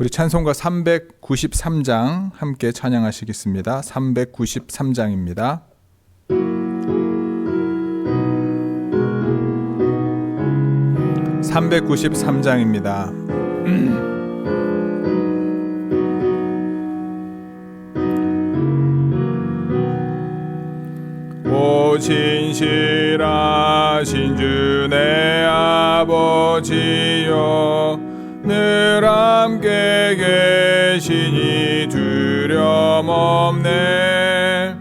우리 찬송가 393장 함께 찬양하시겠습니다. 393장입니다. (393장입니다) 오 진실하신 주 내 아버지여, 늘 함께 계시니 두려움 없네.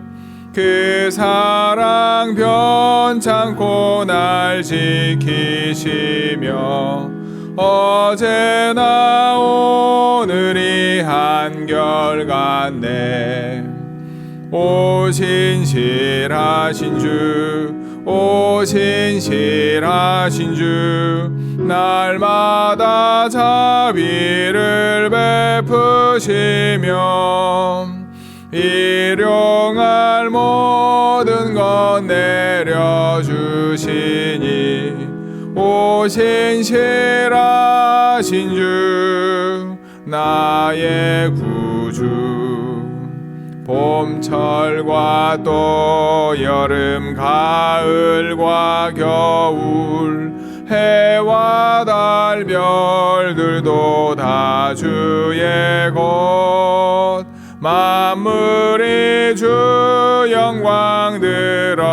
그 사랑 변찮고 날 지키시며 어제나 오늘이 한결같네. 오 신실하신 주, 오 신실하신 주, 날마다 자비를 베푸시며 일용할 모든 것 내려주시니 오 신실하신 주, 나의 구주. 봄철과 또 여름 가을과 겨울, 해와 달 별들도 다 주의 것. 만물이 주 영광 드러내도다.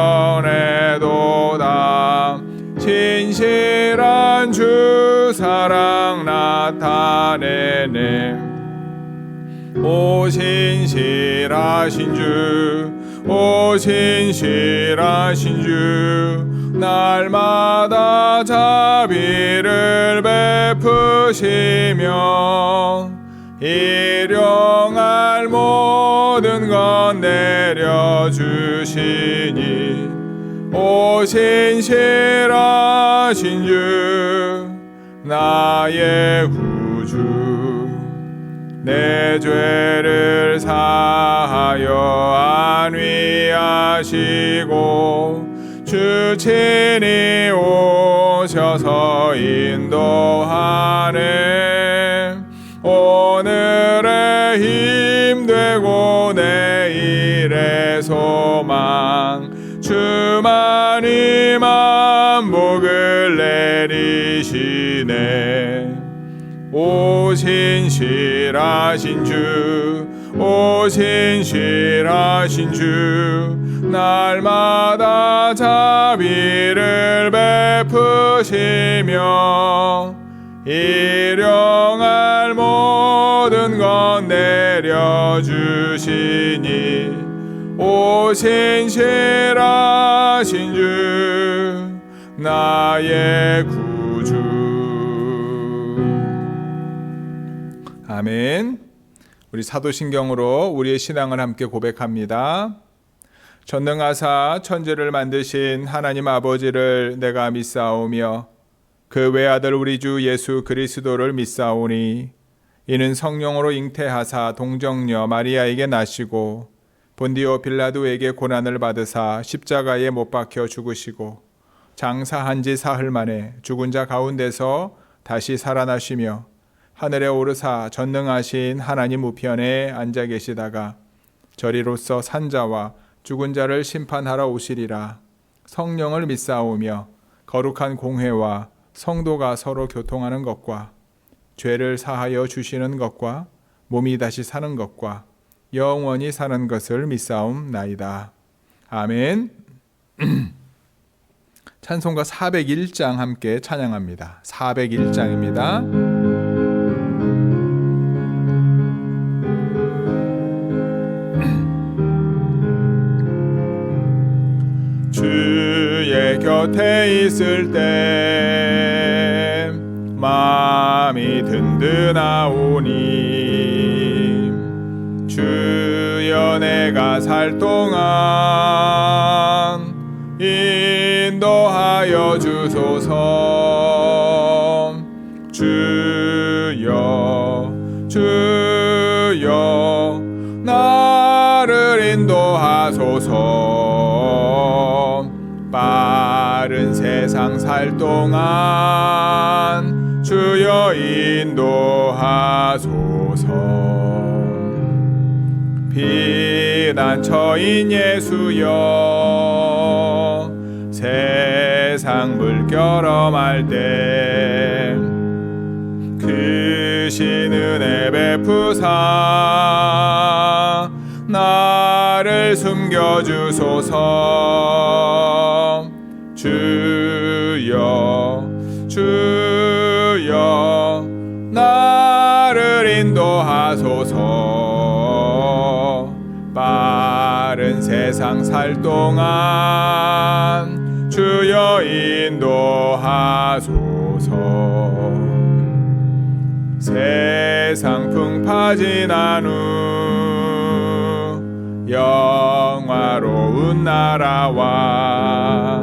신실한 주 사랑 나타내네. 오 신실하신 주, 오 신실하신 주, 날마다 자비를 베푸시며 일용할 모든 것 내려주시니 오 신실하신 주, 나의 구주. 내 죄를 사하여 안위하시고 주 친히 오셔서 인도하네. 오늘의 힘되고 내일의 소망, 주만이 만복을 내리시네. 오 신실하신 주, 오 신실하신 주, 날마다 자비를 베푸시며 일용할 모든 것 내려주시니 오 신실하신 주, 나의 구주. 아멘. 우리 사도신경으로 우리의 신앙을 함께 고백합니다. 전능하사 천지를 만드신 하나님 아버지를 내가 믿사오며 그 외아들 우리 주 예수 그리스도를 믿사오니 이는 성령으로 잉태하사 동정녀 마리아에게 나시고 본디오 빌라도에게 고난을 받으사 십자가에 못 박혀 죽으시고 장사한 지 사흘 만에 죽은 자 가운데서 다시 살아나시며 하늘에 오르사 전능하신 하나님 우편에 앉아 계시다가 저리로서 산자와 죽은 자를 심판하러 오시리라. 성령을 믿사오며 거룩한 공회와 성도가 서로 교통하는 것과 죄를 사하여 주시는 것과 몸이 다시 사는 것과 영원히 사는 것을 믿사옵나이다. 아멘. 찬송가 401장 함께 찬양합니다. 401장입니다. 주의 곁에 있을 때 마음이 든든하오니 주여 내가 살 동안 인도하여 주소서. 주여 주여 나를 인도하소서. 빠른 세상 살 동안 주여 인도하소서. 피난처인 예수여 세상 물결엄할 때 크신 은혜 베푸사 나를 숨겨주소서. 주여 주여 나를 인도하소서. 빠른 세상 살 동안 주여 인도하소서. 세상 풍파 지난 후 영화로운 나라와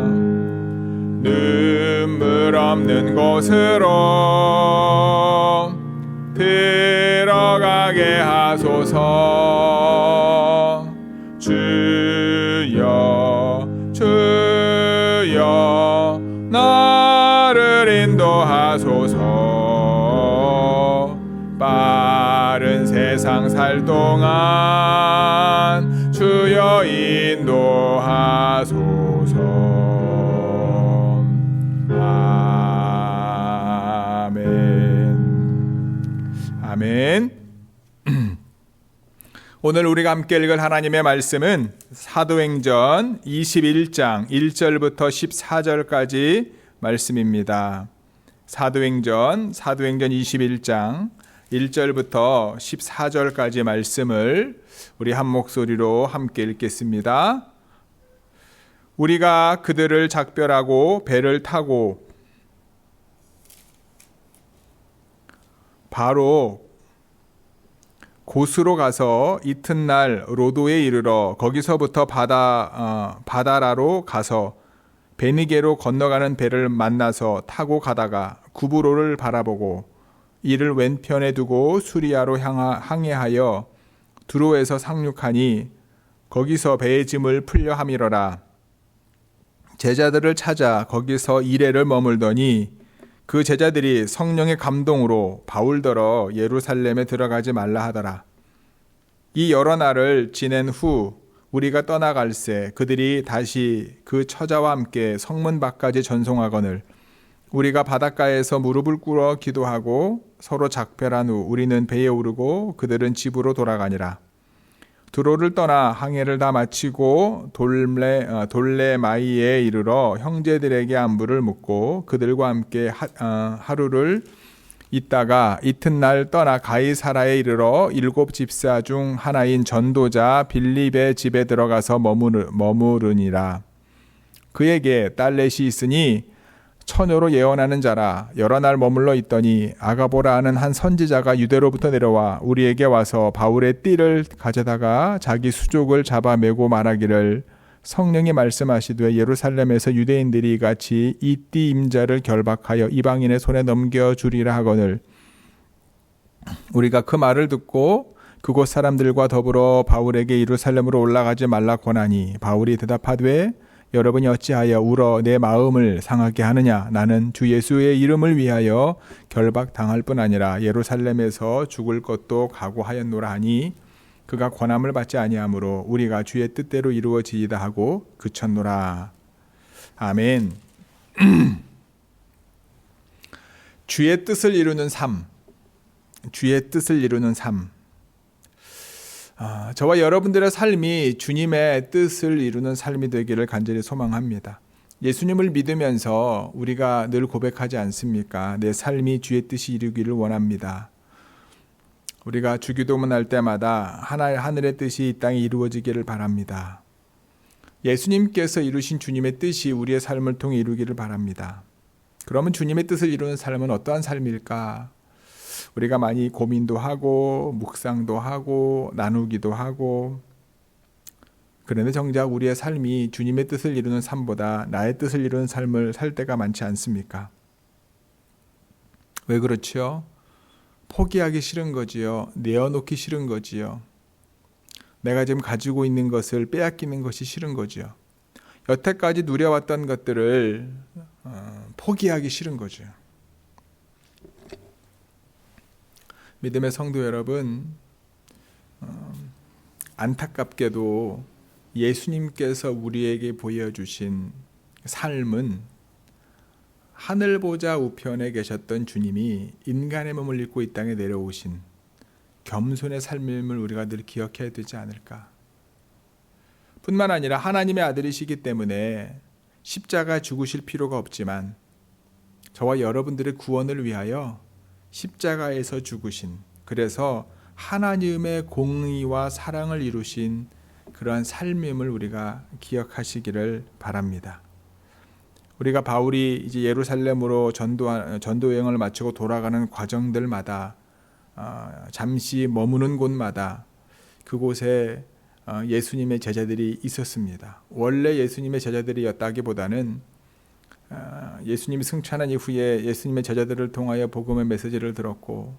눈물 없는 곳으로 들어가게 하소서. 주여 주여 나를 인도하소서. 빠른 세상 살 동안 주여 인도하소서. 아멘. 오늘 우리가 함께 읽을 하나님의 말씀은 사도행전 21장 1절부터 14절까지 말씀입니다. 사도행전 21장 1절부터 14절까지 말씀을 우리 한 목소리로 함께 읽겠습니다. 우리가 그들을 작별하고 배를 타고 바로 곳으로 가서 이튿날 로도에 이르러 거기서부터 바다라로 가서 베니게로 건너가는 배를 만나서 타고 가다가 구브로를 바라보고 이를 왼편에 두고 수리아로 항해하여 두로에서 상륙하니 거기서 배의 짐을 풀려 함이러라. 제자들을 찾아 거기서 이레를 머물더니 그 제자들이 성령의 감동으로 바울더러 예루살렘에 들어가지 말라 하더라. 이 여러 날을 지낸 후 우리가 떠나갈새 그들이 다시 그 처자와 함께 성문 밖까지 전송하거늘 우리가 바닷가에서 무릎을 꿇어 기도하고 서로 작별한 후 우리는 배에 오르고 그들은 집으로 돌아가니라. 두로를 떠나 항해를 다 마치고 돌레마이에 이르러 형제들에게 안부를 묻고 그들과 함께 하루를 있다가 이튿날 떠나 가이사라에 이르러 7 집사 중 하나인 전도자 빌립의 집에 들어가서 머무르니라. 그에게 딸넷이 있으니 처녀로 예언하는 자라. 여러 날 머물러 있더니 아가보라 하는 한 선지자가 유대로부터 내려와 우리에게 와서 바울의 띠를 가져다가 자기 수족을 잡아 매고 말하기를 성령이 말씀하시되 예루살렘에서 유대인들이 같이 이 띠 임자를 결박하여 이방인의 손에 넘겨주리라 하거늘 우리가 그 말을 듣고 그곳 사람들과 더불어 바울에게 예루살렘으로 올라가지 말라 권하니 바울이 대답하되 여러분이 어찌하여 울어 내 마음을 상하게 하느냐. 나는 주 예수의 이름을 위하여 결박당할 뿐 아니라 예루살렘에서 죽을 것도 각오하였노라 하니 그가 권함을 받지 아니하므로 우리가 주의 뜻대로 이루어지이다 하고 그쳤노라. 아멘. 주의 뜻을 이루는 삶. 주의 뜻을 이루는 삶. 저와 여러분들의 삶이 주님의 뜻을 이루는 삶이 되기를 간절히 소망합니다. 예수님을 믿으면서 우리가 늘 고백하지 않습니까? 내 삶이 주의 뜻이 이루기를 원합니다. 우리가 주기도문 할 때마다 하늘의 뜻이 이 땅에 이루어지기를 바랍니다. 예수님께서 이루신 주님의 뜻이 우리의 삶을 통해 이루기를 바랍니다. 그러면 주님의 뜻을 이루는 삶은 어떠한 삶일까? 우리가 많이 고민도 하고 묵상도 하고 나누기도 하고 그런데 정작 우리의 삶이 주님의 뜻을 이루는 삶보다 나의 뜻을 이루는 삶을 살 때가 많지 않습니까? 왜 그렇지요? 포기하기 싫은 거지요. 내어놓기 싫은 거지요. 내가 지금 가지고 있는 것을 빼앗기는 것이 싫은 거지요. 여태까지 누려왔던 것들을 포기하기 싫은 거죠. 믿음의 성도 여러분, 안타깝게도 예수님께서 우리에게 보여주신 삶은 하늘 보좌 우편에 계셨던 주님이 인간의 몸을 입고 이 땅에 내려오신 겸손의 삶임을 우리가 늘 기억해야 되지 않을까. 뿐만 아니라 하나님의 아들이시기 때문에 십자가 죽으실 필요가 없지만 저와 여러분들의 구원을 위하여 십자가에서 죽으신, 그래서 하나님의 공의와 사랑을 이루신 그러한 삶임을 우리가 기억하시기를 바랍니다. 우리가 바울이 이제 예루살렘으로 전도 여행을 마치고 돌아가는 과정들마다 잠시 머무는 곳마다 그곳에 예수님의 제자들이 있었습니다. 원래 예수님의 제자들이었다기보다는 예수님이 승천한 이후에 예수님의 제자들을 통하여 복음의 메시지를 들었고,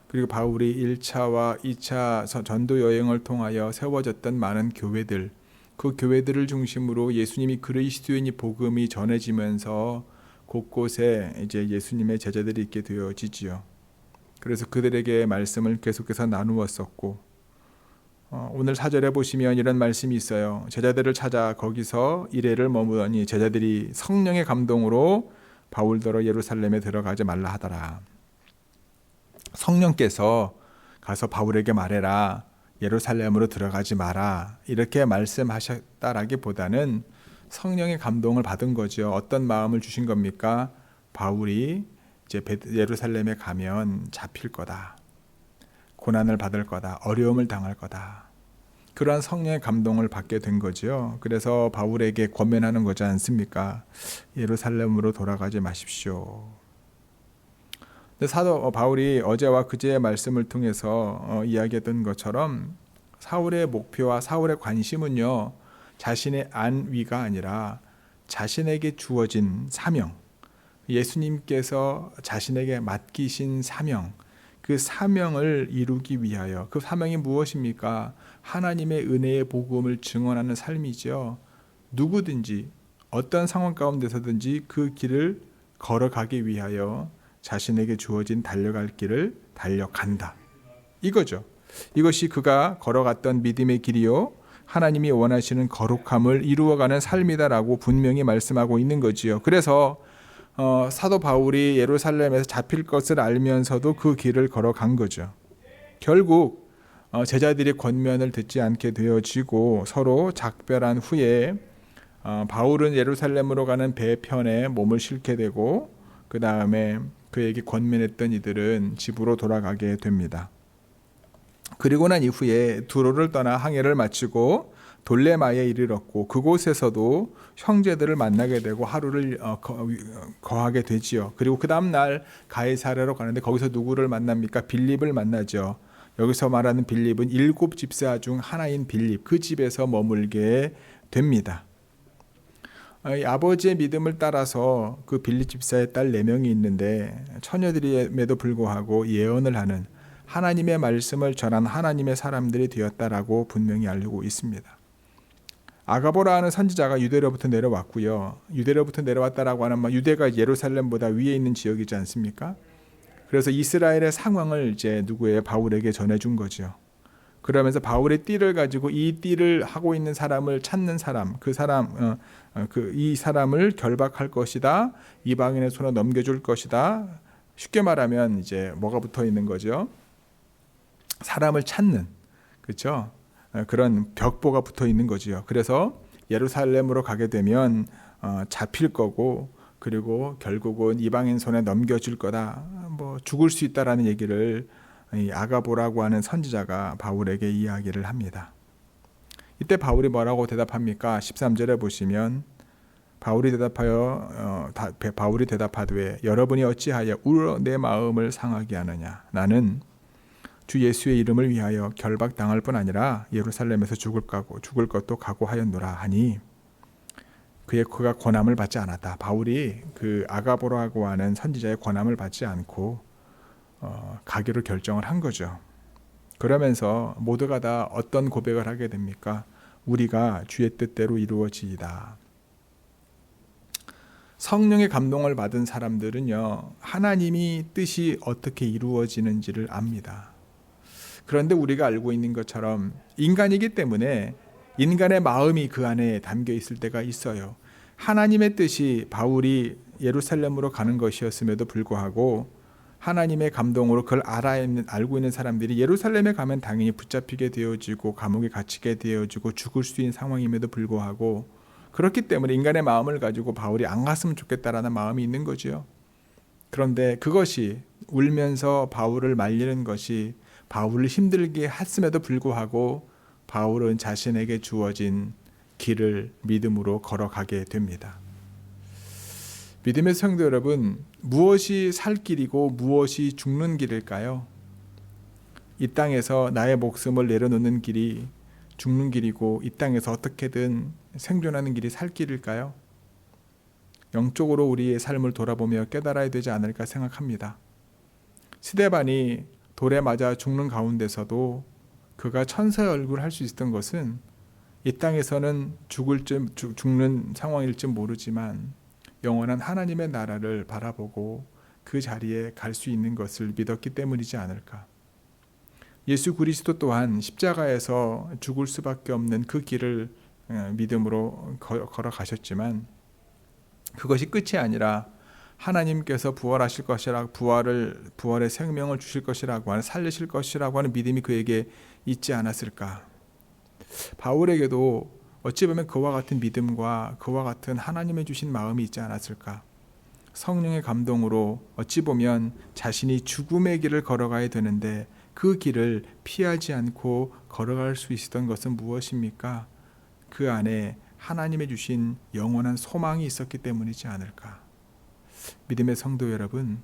그리고 바울이 1차와 2차 전도 여행을 통하여 세워졌던 많은 교회들, 그 교회들을 중심으로 예수님이 그리스도인이 복음이 전해지면서 곳곳에 이제 예수님의 제자들이 있게 되어지지요. 그래서 그들에게 말씀을 계속해서 나누었었고, 오늘 4절에 보시면 이런 말씀이 있어요. 제자들을 찾아 거기서 이레를 머무더니 제자들이 성령의 감동으로 바울더러 예루살렘에 들어가지 말라 하더라. 성령께서 가서 바울에게 말해라, 예루살렘으로 들어가지 마라, 이렇게 말씀하셨다라기보다는 성령의 감동을 받은 거죠. 어떤 마음을 주신 겁니까? 바울이 이제 예루살렘에 가면 잡힐 거다, 고난을 받을 거다, 어려움을 당할 거다, 그러한 성령의 감동을 받게 된 거죠. 그래서 바울에게 권면하는 거지 않습니까? 예루살렘으로 돌아가지 마십시오. 근데 사도 바울이 어제와 그제의 말씀을 통해서 이야기했던 것처럼 사울의 목표와 사울의 관심은요, 자신의 안위가 아니라 자신에게 주어진 사명, 예수님께서 자신에게 맡기신 사명, 그 사명을 이루기 위하여, 그 사명이 무엇입니까? 하나님의 은혜의 복음을 증언하는 삶이죠. 누구든지 어떤 상황 가운데서든지 그 길을 걸어가기 위하여 자신에게 주어진 달려갈 길을 달려간다, 이거죠. 이것이 그가 걸어갔던 믿음의 길이요, 하나님이 원하시는 거룩함을 이루어가는 삶이다라고 분명히 말씀하고 있는 거지요. 그래서 사도 바울이 예루살렘에서 잡힐 것을 알면서도 그 길을 걸어간 거죠. 결국 제자들이 권면을 듣지 않게 되어지고 서로 작별한 후에 바울은 예루살렘으로 가는 배편에 몸을 싣게 되고, 그 다음에 그에게 권면했던 이들은 집으로 돌아가게 됩니다. 그리고 난 이후에 두로를 떠나 항해를 마치고 돌레마에 이르렀고, 그곳에서도 형제들을 만나게 되고 하루를 거하게 되지요. 그리고 그 다음 날 가이사랴로 가는데 거기서 누구를 만납니까? 빌립을 만나죠. 여기서 말하는 빌립은 7 집사 중 하나인 빌립, 그 집에서 머물게 됩니다. 아버지의 믿음을 따라서 그 빌립 집사의 딸 4명이 있는데 처녀들임에도 불구하고 예언을 하는, 하나님의 말씀을 전한 하나님의 사람들이 되었다라고 분명히 알고 있습니다. 아가보라 하는 선지자가 유대로부터 내려왔고요. 유대로부터 내려왔다라고 하는 유대가 예루살렘보다 위에 있는 지역이지 않습니까? 그래서 이스라엘의 상황을 이제 바울에게 전해준 거죠. 그러면서 바울의 띠를 가지고 이 띠를 하고 있는 사람을 찾는 사람, 이 사람을 결박할 것이다, 이방인의 손에 넘겨줄 것이다. 쉽게 말하면 이제 뭐가 붙어 있는 거죠? 사람을 찾는, 그렇죠? 그런 벽보가 붙어 있는 거지요. 그래서 예루살렘으로 가게 되면 잡힐 거고, 그리고 결국은 이방인 손에 넘겨줄 거다, 죽을 수 있다라는 얘기를 이 아가보라고 하는 선지자가 바울에게 이야기를 합니다. 이때 바울이 뭐라고 대답합니까? 13절에 보시면 바울이 대답하되 여러분이 어찌하여 울어 내 마음을 상하게 하느냐? 나는 주 예수의 이름을 위하여 결박당할 뿐 아니라 예루살렘에서 죽을 것도 각오하였노라 하니, 그가 권함을 받지 않았다. 바울이 그 아가보라고 하는 선지자의 권함을 받지 않고 가기로 결정을 한 거죠. 그러면서 모두가 다 어떤 고백을 하게 됩니까? 우리가 주의 뜻대로 이루어지이다. 성령의 감동을 받은 사람들은요, 하나님이 뜻이 어떻게 이루어지는지를 압니다. 그런데 우리가 알고 있는 것처럼 인간이기 때문에 인간의 마음이 그 안에 담겨 있을 때가 있어요. 하나님의 뜻이 바울이 예루살렘으로 가는 것이었음에도 불구하고 하나님의 감동으로 그걸 알고 있는 사람들이 예루살렘에 가면 당연히 붙잡히게 되어지고 감옥에 갇히게 되어지고 죽을 수 있는 상황임에도 불구하고 그렇기 때문에 인간의 마음을 가지고 바울이 안 갔으면 좋겠다라는 마음이 있는 거죠. 그런데 그것이 울면서 바울을 말리는 것이 바울을 힘들게 했음에도 불구하고 바울은 자신에게 주어진 길을 믿음으로 걸어가게 됩니다. 믿음의 성도 여러분, 무엇이 살 길이고 무엇이 죽는 길일까요? 이 땅에서 나의 목숨을 내려놓는 길이 죽는 길이고 이 땅에서 어떻게든 생존하는 길이 살 길일까요? 영적으로 우리의 삶을 돌아보며 깨달아야 되지 않을까 생각합니다. 스데반이 돌에 맞아 죽는 가운데서도 그가 천사의 얼굴을 할 수 있었던 것은 이 땅에서는 죽는 상황일지 모르지만 영원한 하나님의 나라를 바라보고 그 자리에 갈 수 있는 것을 믿었기 때문이지 않을까. 예수 그리스도 또한 십자가에서 죽을 수밖에 없는 그 길을 믿음으로 걸어가셨지만 그것이 끝이 아니라 하나님께서 부활하실 것이라 부활의 생명을 주실 것이라고 하는 살리실 것이라고 하는 믿음이 그에게 있지 않았을까. 바울에게도 어찌 보면 그와 같은 믿음과 그와 같은 하나님의 주신 마음이 있지 않았을까. 성령의 감동으로 어찌 보면 자신이 죽음의 길을 걸어가야 되는데 그 길을 피하지 않고 걸어갈 수 있었던 것은 무엇입니까? 그 안에 하나님의 주신 영원한 소망이 있었기 때문이지 않을까. 믿음의 성도 여러분,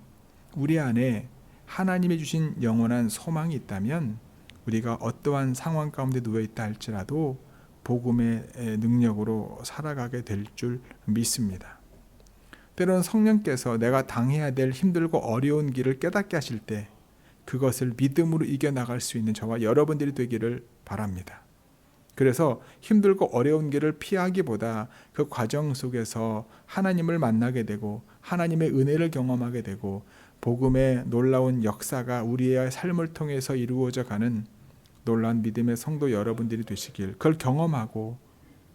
우리 안에 하나님의 주신 영원한 소망이 있다면 우리가 어떠한 상황 가운데 누워 있다 할지라도 복음의 능력으로 살아가게 될 줄 믿습니다. 때로는 성령께서 내가 당해야 될 힘들고 어려운 길을 깨닫게 하실 때 그것을 믿음으로 이겨나갈 수 있는 저와 여러분들이 되기를 바랍니다. 그래서 힘들고 어려운 길을 피하기보다 그 과정 속에서 하나님을 만나게 되고 하나님의 은혜를 경험하게 되고 복음의 놀라운 역사가 우리의 삶을 통해서 이루어져 가는 놀라운 믿음의 성도 여러분들이 되시길, 그걸 경험하고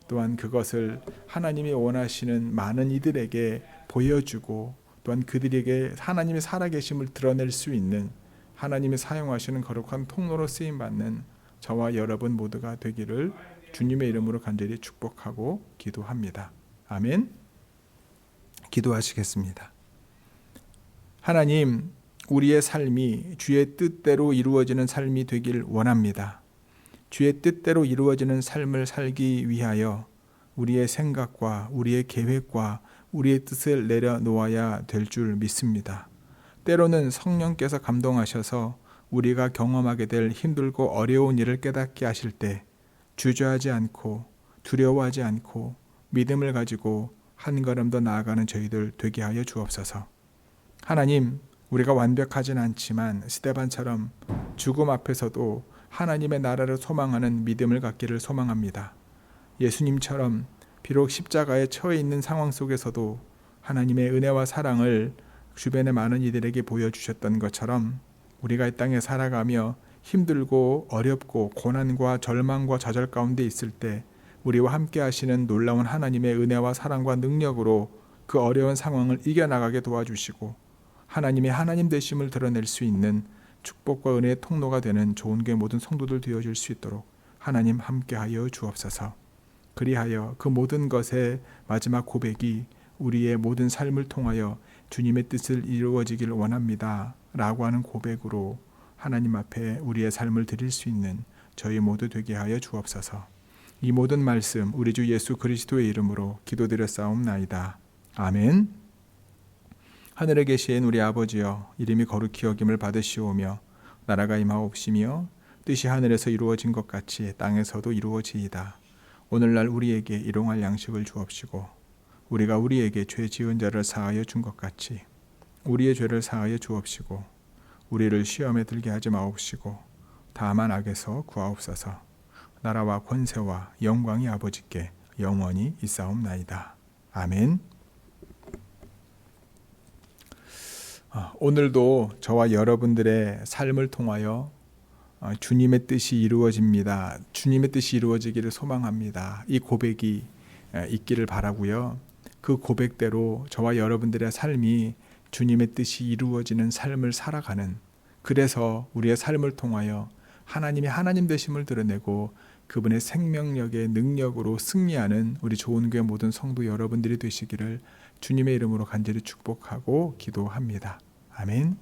또한 그것을 하나님이 원하시는 많은 이들에게 보여주고 또한 그들에게 하나님의 살아계심을 드러낼 수 있는 하나님이 사용하시는 거룩한 통로로 쓰임받는 저와 여러분 모두가 되기를 주님의 이름으로 간절히 축복하고 기도합니다. 아멘. 기도하시겠습니다. 하나님, 우리의 삶이 주의 뜻대로 이루어지는 삶이 되길 원합니다. 주의 뜻대로 이루어지는 삶을 살기 위하여 우리의 생각과 우리의 계획과 우리의 뜻을 내려놓아야 될 줄 믿습니다. 때로는 성령께서 감동하셔서 우리가 경험하게 될 힘들고 어려운 일을 깨닫게 하실 때 주저하지 않고 두려워하지 않고 믿음을 가지고 한 걸음 더 나아가는 저희들 되게 하여 주옵소서. 하나님, 우리가 완벽하진 않지만 스데반처럼 죽음 앞에서도 하나님의 나라를 소망하는 믿음을 갖기를 소망합니다. 예수님처럼 비록 십자가에 처해 있는 상황 속에서도 하나님의 은혜와 사랑을 주변의 많은 이들에게 보여주셨던 것처럼 우리가 이 땅에 살아가며 힘들고 어렵고 고난과 절망과 좌절 가운데 있을 때 우리와 함께 하시는 놀라운 하나님의 은혜와 사랑과 능력으로 그 어려운 상황을 이겨나가게 도와주시고 하나님의 하나님 되심을 드러낼 수 있는 축복과 은혜의 통로가 되는 좋은 교회 모든 성도들 되어줄 수 있도록 하나님 함께하여 주옵소서. 그리하여 그 모든 것의 마지막 고백이 우리의 모든 삶을 통하여 주님의 뜻을 이루어지길 원합니다 라고 하는 고백으로 하나님 앞에 우리의 삶을 드릴 수 있는 저희 모두 되게 하여 주옵소서. 이 모든 말씀 우리 주 예수 그리스도의 이름으로 기도드렸사옵나이다. 아멘. 하늘에 계신 우리 아버지여, 이름이 거룩히 여김을 받으시오며 나라가 임하옵시며 뜻이 하늘에서 이루어진 것 같이 땅에서도 이루어지이다. 오늘날 우리에게 일용할 양식을 주옵시고 우리가 우리에게 죄 지은 자를 사하여 준 것 같이 우리의 죄를 사하여 주옵시고 우리를 시험에 들게 하지 마옵시고 다만 악에서 구하옵소서. 나라와 권세와 영광이 아버지께 영원히 있사옵나이다. 아멘. 오늘도 저와 여러분들의 삶을 통하여 주님의 뜻이 이루어집니다. 주님의 뜻이 이루어지기를 소망합니다. 이 고백이 있기를 바라고요. 그 고백대로 저와 여러분들의 삶이 주님의 뜻이 이루어지는 삶을 살아가는, 그래서 우리의 삶을 통하여 하나님이 하나님 되심을 드러내고 그분의 생명력의 능력으로 승리하는 우리 좋은교회 모든 성도 여러분들이 되시기를 주님의 이름으로 간절히 축복하고 기도합니다. 아멘.